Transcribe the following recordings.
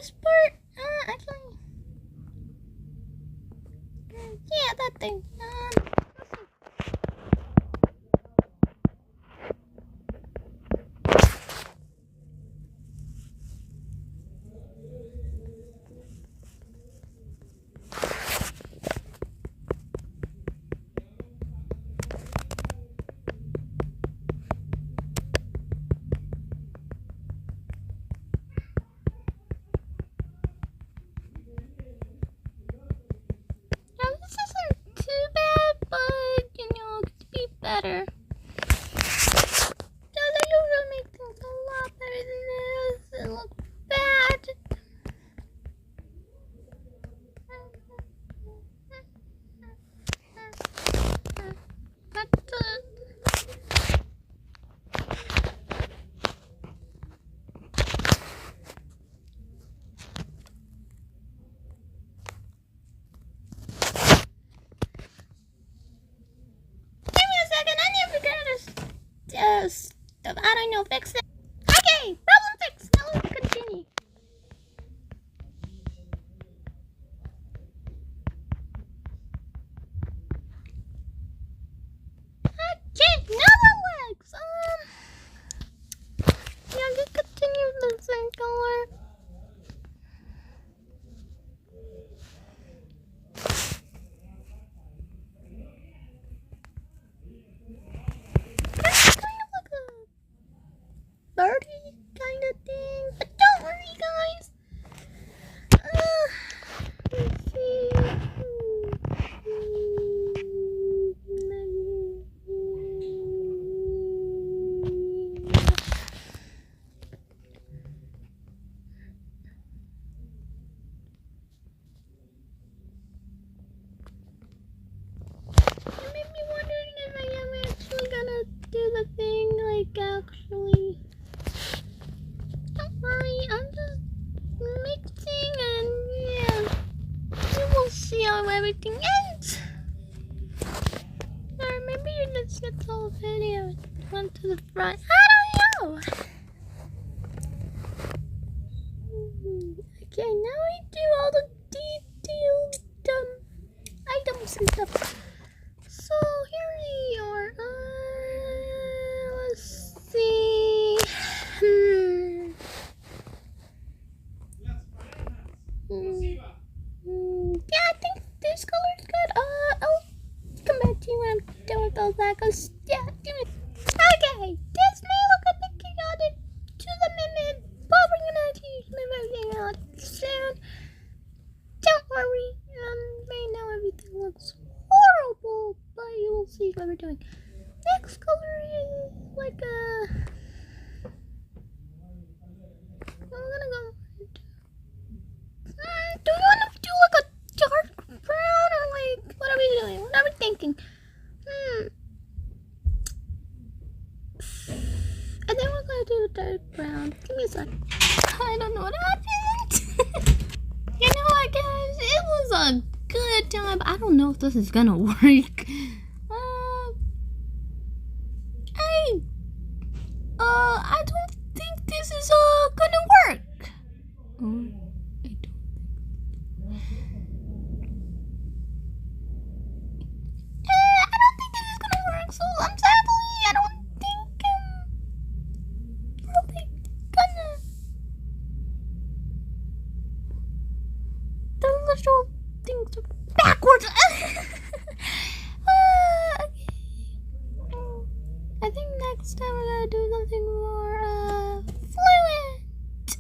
this part? Actually, yeah, that thing. Let's see. Now, this isn't too bad, but you know, it could be better. They usually make things a lot better than this. It looks bad. Give me a second. I need to figure out this stuff. I don't know. Fix it. Okay, problem fixed. Now let's continue. Okay, now that works. Yeah, just continue the same color. That's kind of like a birdie kind of thing, but don't worry, guys. Let's see. It made me wondering if I am actually gonna do the thing, like actually. Don't worry, I'm just mixing and yeah, you will see how everything ends. Or maybe you just get the whole video one to the front. I don't know. Okay, now we do all the detailed items and stuff. So here we are. Let's see. Yeah, I think this color is good. I'll come back to you when I'm done with all that. Cause yeah, give me. Okay, this may look a bit chaotic to the minute, but we're gonna teach everything out soon. Don't worry. Right now everything looks horrible, but you will see what we're doing. Next color is like a. I'm gonna go. Do you want to do like a dark brown or like what are we doing? What are we thinking? I think we're gonna do dark brown. Give me a sec. I don't know what happened. You know what, guys? It was a good time. I don't know if this is gonna work. I don't think this is gonna work. I don't think this is gonna work. So I'm sadly, I don't think really gonna. The little things are backwards. I think next time we're gonna do something more fluent.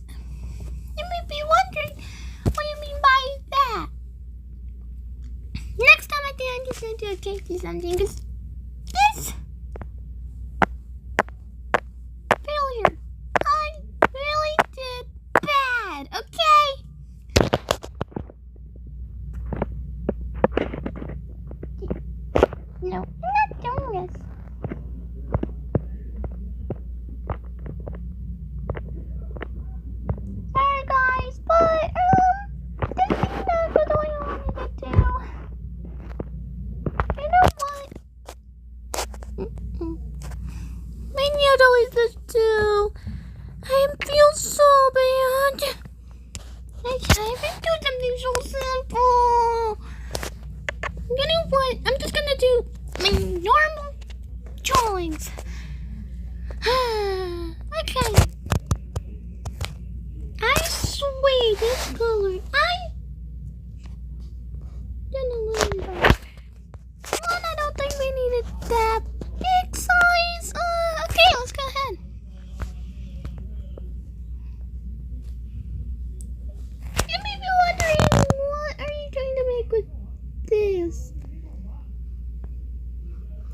You may be wondering what you mean by that. Next time I think I'm just gonna do a tasty something. Cause this failure. I really did bad. Okay. No, I'm not doing this. Sorry guys, but this is not the way I wanted it to. You know what? We need to delete this too. I feel so bad. so simple. You know what? I'm just gonna do my normal drawings. Okay. I swear this color. One, I don't think we needed that big size. Okay, let's go ahead. You may be wondering, what are you trying to make with this?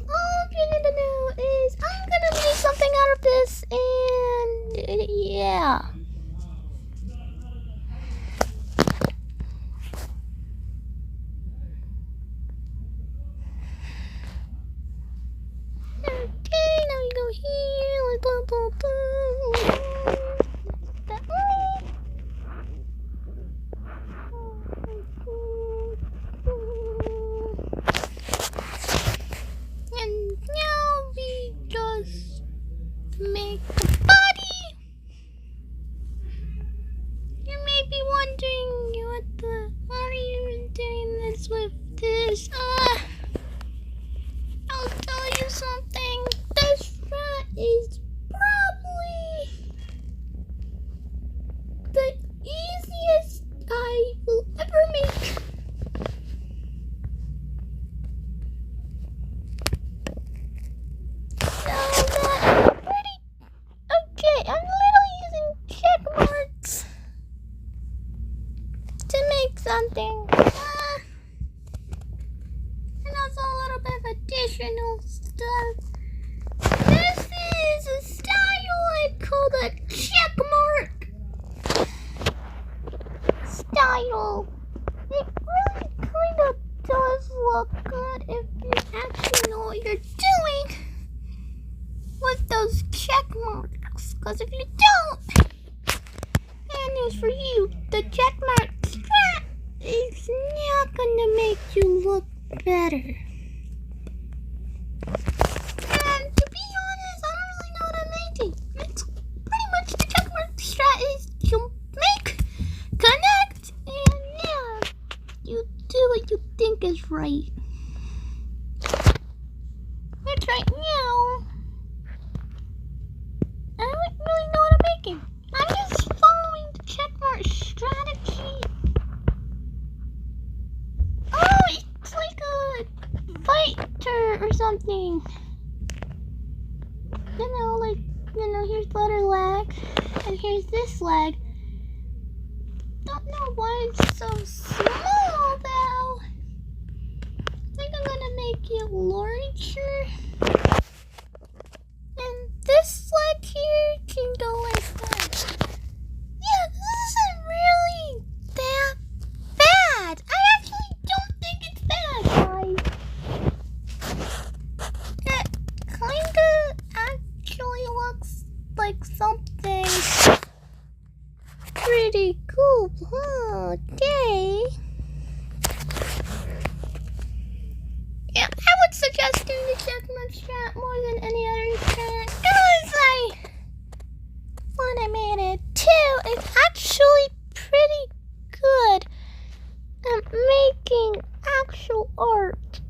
All you need to know is I'm gonna make something out of this, and yeah. Okay, now we go here. That way. And now we just make the body. You may be wondering why are you doing this with this? I'll tell you something. This rat is probably the easiest I will ever make. So that's pretty okay. I'm literally using check marks to make something. And also a little bit of additional stuff. This is a style I call the check mark style. It really kind of does look good if you actually know what you're doing with those check marks. Because if you don't, bad news for you, the check mark strat is not going to make you look better. And to be honest, I don't really know what I'm making. It's pretty much the checkmark strat is you make, connect, and yeah, you do what you think is right. Which right now, I don't really know what I'm making. I'm just following the checkmark strategy. Oh, it's like a fighter or something. Here's letter leg, and here's this leg. Don't know why it's so small though. I think I'm gonna make it larger. And this leg here can go like that. Yeah, this isn't really that bad. I actually don't think it's bad, guys. It kinda actually looks like something pretty cool. Okay. Yeah, I would suggest doing the checkmark strat more than any other strat. Because when I made it too, it's actually pretty good at making actual art.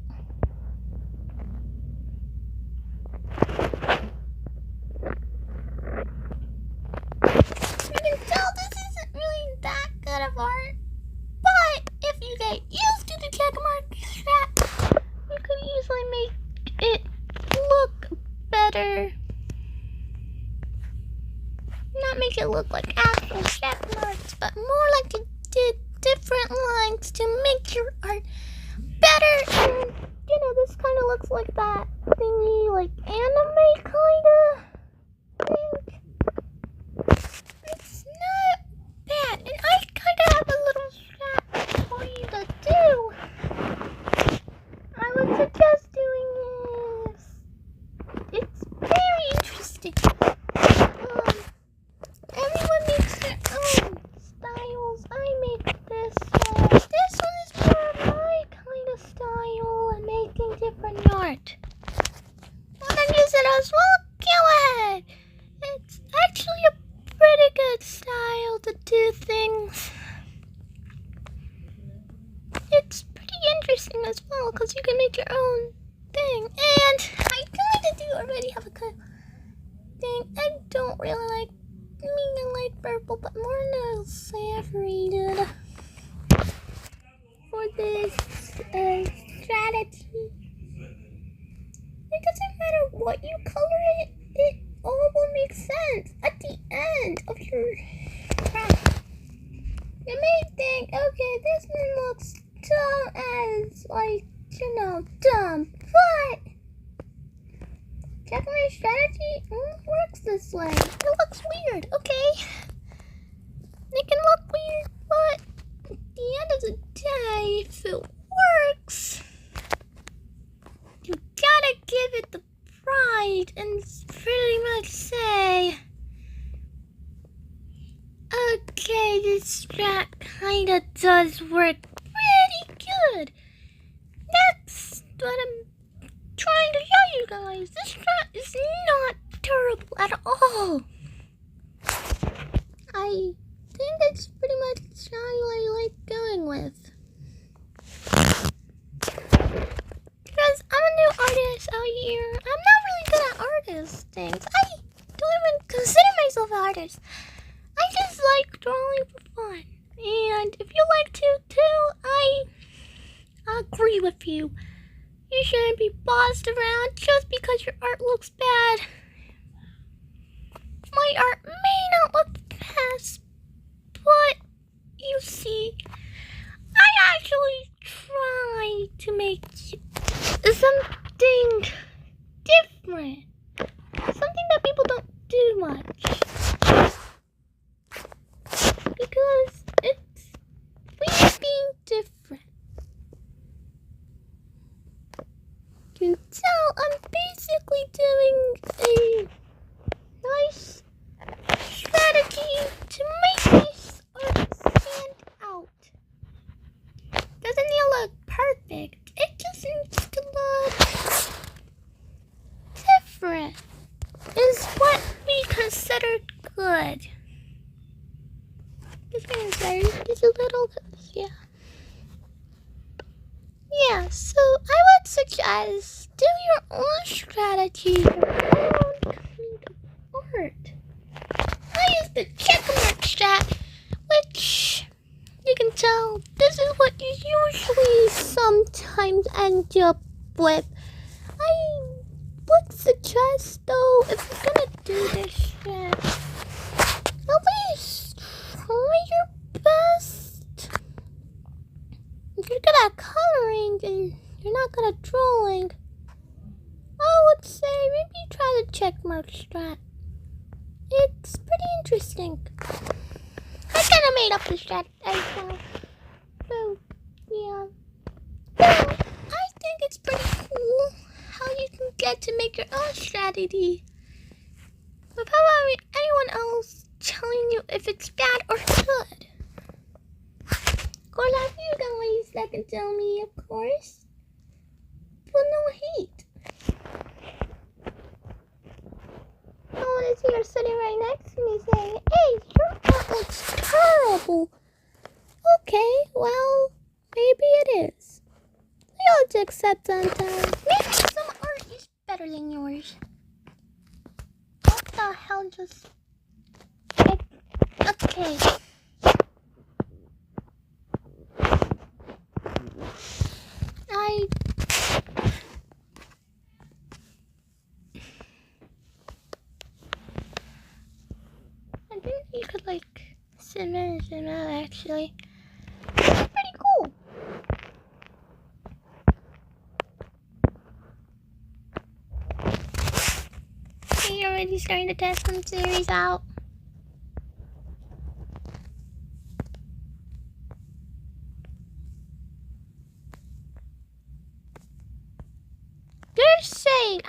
You can tell this isn't really that good of art, but if you get used to the checkmark strat, you could easily make it look better. Not make it look like actual check marks, but more like you did different lines to make your art better. And this kind of looks like that thingy, like anime kind of thing. It's not bad, and I kind of have a little strat for you to do. I would suggest doing this. It's very interesting. Everyone makes their own styles. I make this one. This one is more of my kind of style and making different art. Want to use it as well? Go ahead. don't really like, I like purple, but more than saturated for this strategy. It doesn't matter what you color it, it all will make sense at the end of your craft. You may think, okay, this one looks dumb as, like, you know, dumb, but check my strategy works this way. It looks weird, okay? It can look weird, but at the end of the day, if it works, you gotta give it the pride and pretty much say, okay, this strat kinda does work pretty good. That's what I'm trying to show you guys. This strat is not terrible at all. I think it's pretty much how I like going with. Because I'm a new artist out here. I'm not really good at artist things. I don't even consider myself an artist. I just like drawing for fun. And if you like to too, I agree with you. You shouldn't be bossed around just because your art looks bad. My art may not look best, but you see, I actually try to make something different. Something that people don't do much. Because it's weird being different. You can tell I'm basically doing a nice strategy to make this art stand out. Doesn't need to look perfect. It just needs to look different. Is what we consider good. It's a little, yeah. Yeah, so I would suggest do your own strategy, your own kind of art. I use the checkmark strat, which you can tell this is what you usually sometimes end up with. I would suggest though, if you're gonna do this strat, at least try your best. If you're good at coloring and you're not good at drawing, I would say maybe try the checkmark strat. It's pretty interesting. I kind of made up the strat as well. So, yeah. Well, I think it's pretty cool how you can get to make your own strategy without anyone else telling you if it's bad or good. Of course, I have you guys that can tell me, of course. But no hate. No one is here sitting right next to me saying, hey, your art looks terrible. Okay, well, maybe it is. We ought to accept sometimes. Maybe some art is better than yours. What the hell just... Okay. I think you could like zoom out actually. It's pretty cool. You're already starting to test some series out. You're saying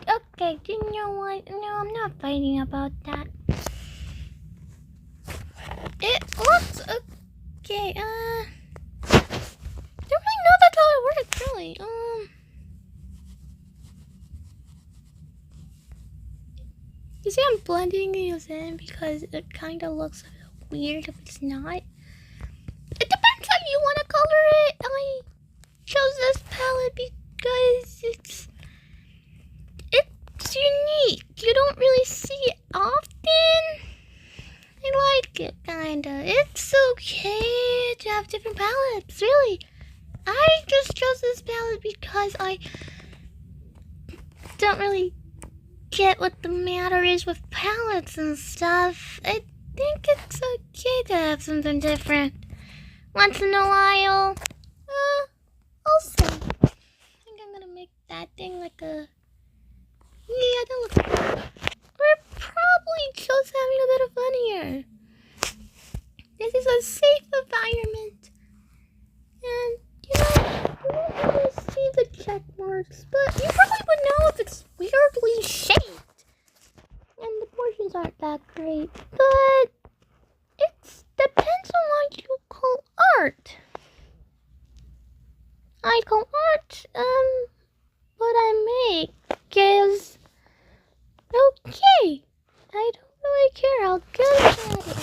okay, you know what? No, I'm not fighting about that. It looks okay, I don't really know that's how it works, really. You see I'm blending these in because it kind of looks weird if it's not. It depends how you want to color it. I chose this palette because it's unique. you don't really see it often. I like it, kinda. It's okay to have different palettes, really. I just chose this palette because I don't really get what the matter is with palettes and stuff. I think it's okay to have something different once in a while. I'll see. I think I'm gonna make that thing like a... Yeah, that looks good. We're probably just having a bit of fun here. This is a safe environment. And, you won't really see the check marks, but you probably would know if it's weirdly shaped. And the portions aren't that great, but it depends on what you call art. I call art, what I make is okay. I don't really care how good that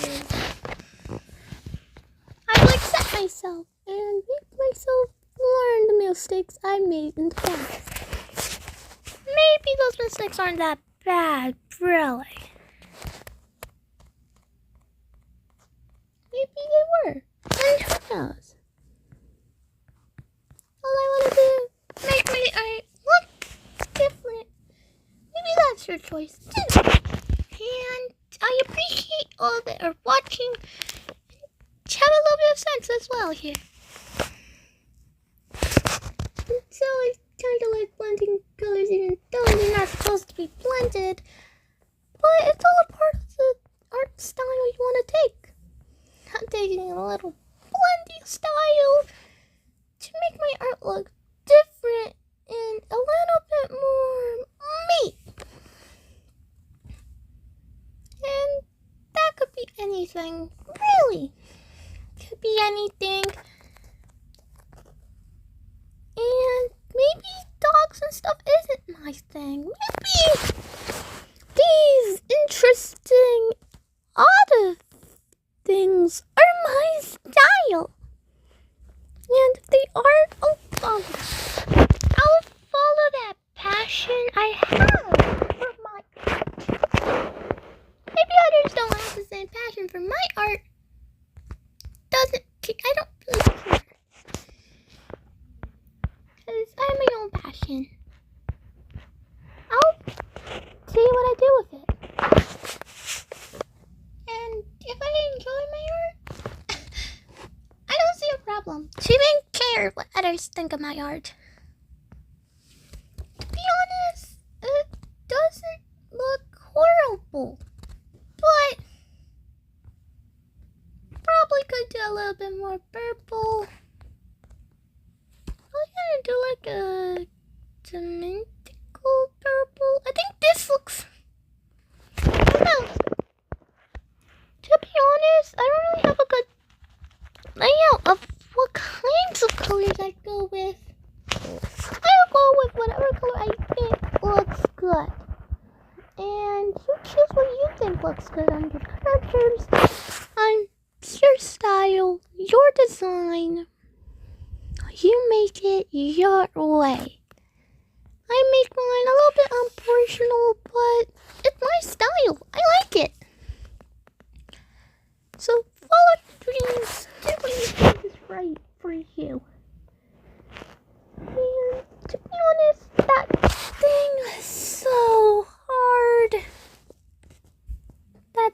is. I will accept myself and make myself learn the mistakes I made in the past. Maybe those mistakes aren't that bad, really. Maybe they were, and who knows? All I want to do, make my art look different. Maybe that's your choice too. And I appreciate all that are watching. Have a little bit of sense as well here. And so I kind of like blending colors even though they're not supposed to be blended. But it's all a part of the art style you want to take. I'm taking a little blending style to make my art look different and a little bit more me. And that could be anything, really. Could be anything. And maybe dogs and stuff isn't my thing. Maybe these interesting, odd things are my style. And if they are, I'll follow. I'll follow that passion I have for my art. Maybe others don't have the same passion for my art. I don't really care. Because I have my own passion. I'll see what I do with it. And if I enjoy my art, I don't see a problem. To even care what others think of my art. To be honest, it doesn't look horrible. But probably could do a little bit more purple. I'm gonna do like a dimensional purple. I think this looks... I don't know. To be honest, I don't really have a good layout of what kinds of colors I go with. I'll go with whatever color I think looks good. And you choose what you think looks good on your characters, on your style, your design. You make it your way. I make mine a little bit unproportional, but it's my style. I like it. So follow your dreams. Do what you think is right for you. And to be honest, that thing is so hard. That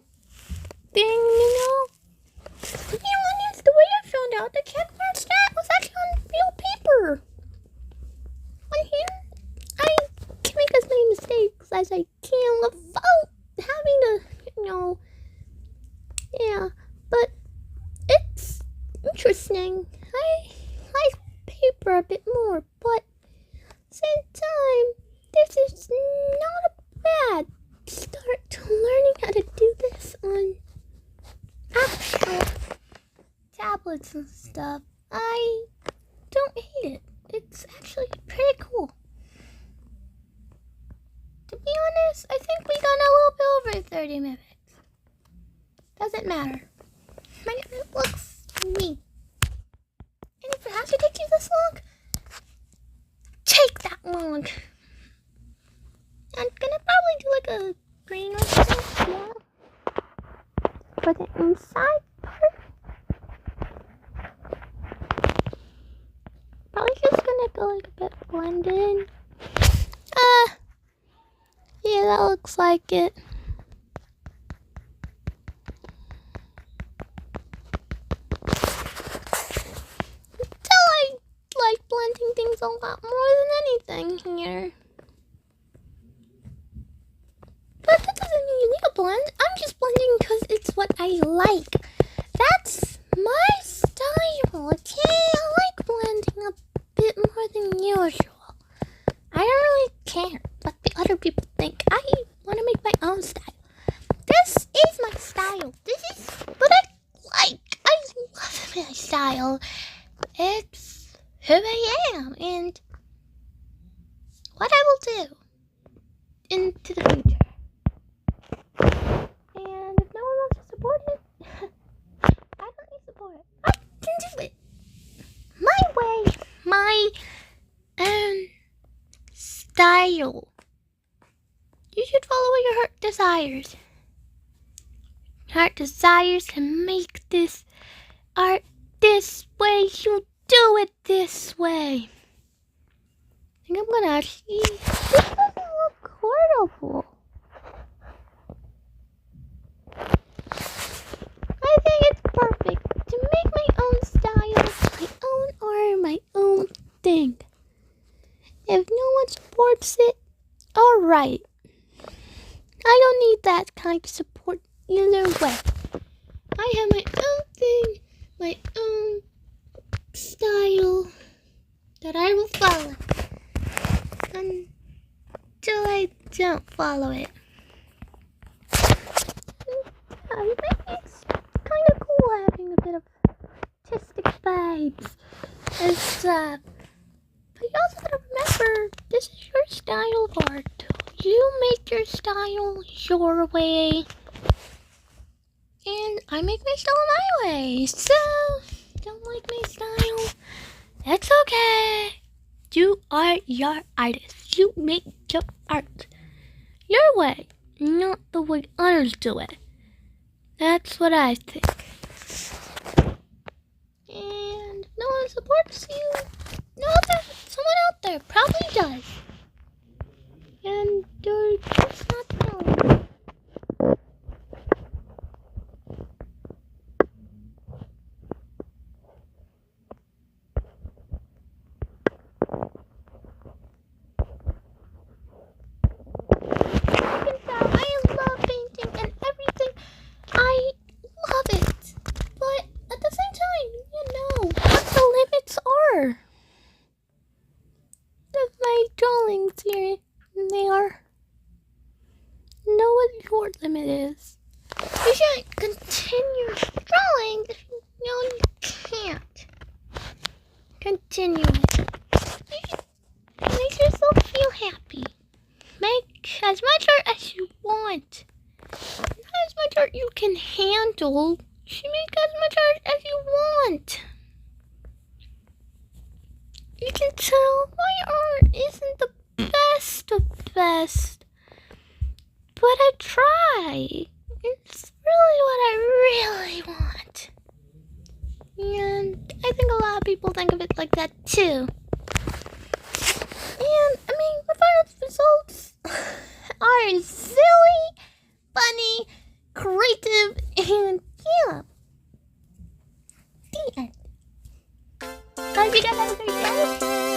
thing, you know? To be honest, the way I found out the checkmark stat was actually on real paper. On here, I can make as many mistakes as I can without having to, yeah, but it's interesting. I like paper a bit more, but at the same time, this is not a bad start to learning how to do this on actual tablets and stuff. I don't hate it. It's actually pretty cool. To be honest, I think we got a little bit over 30 minutes. Doesn't matter. It looks neat. And if it has to take you this long, take that long. I'm gonna probably do like a green or something small for the inside part. Probably just gonna go like a bit blended. Yeah, that looks like it. Still, I like blending things a lot more than anything here. But that doesn't mean you need a blend. I'm just blending because it's what I like. That's my style, okay? I like blending a bit more than usual. I don't really care what the other people think. I want to make my own style. This is my style. This is what I like. I love my style. It's who I am and what I will do into the future. And if no one wants to support it, I don't need support. I can do it. My way, my style. You should follow what your heart desires. Heart desires to make this art this way. You do it this way. I think I'm gonna actually. This doesn't look horrible. I think it's perfect to make my own style, my own art, my own thing. If no one supports it, alright. I don't need that kind of support either way. I have my own thing, my own style that I will follow until I don't follow it. I think it's kind of cool having a bit of artistic vibes and stuff. But you also gotta remember, this is your style of art. You make your style your way. And I make my style my way. So, don't like my style? That's okay. You are your artist. You make your art your way, not the way others do it. That's what I think. And if no one supports you, someone out there probably does. And they're just not telling you. Drawlings here, and they are. Know what your limit is. You shouldn't continue drawing if you know you can't. Continue it. You should make yourself feel happy. Make as much art as you want. Not as much art you can handle. You should make as much art as you want. You can tell my art isn't the best of best, but I try. It's really what I really want. And I think a lot of people think of it like that too. And I mean, the final results are silly, funny, creative, and yeah. The end. Hope you guys have a great day.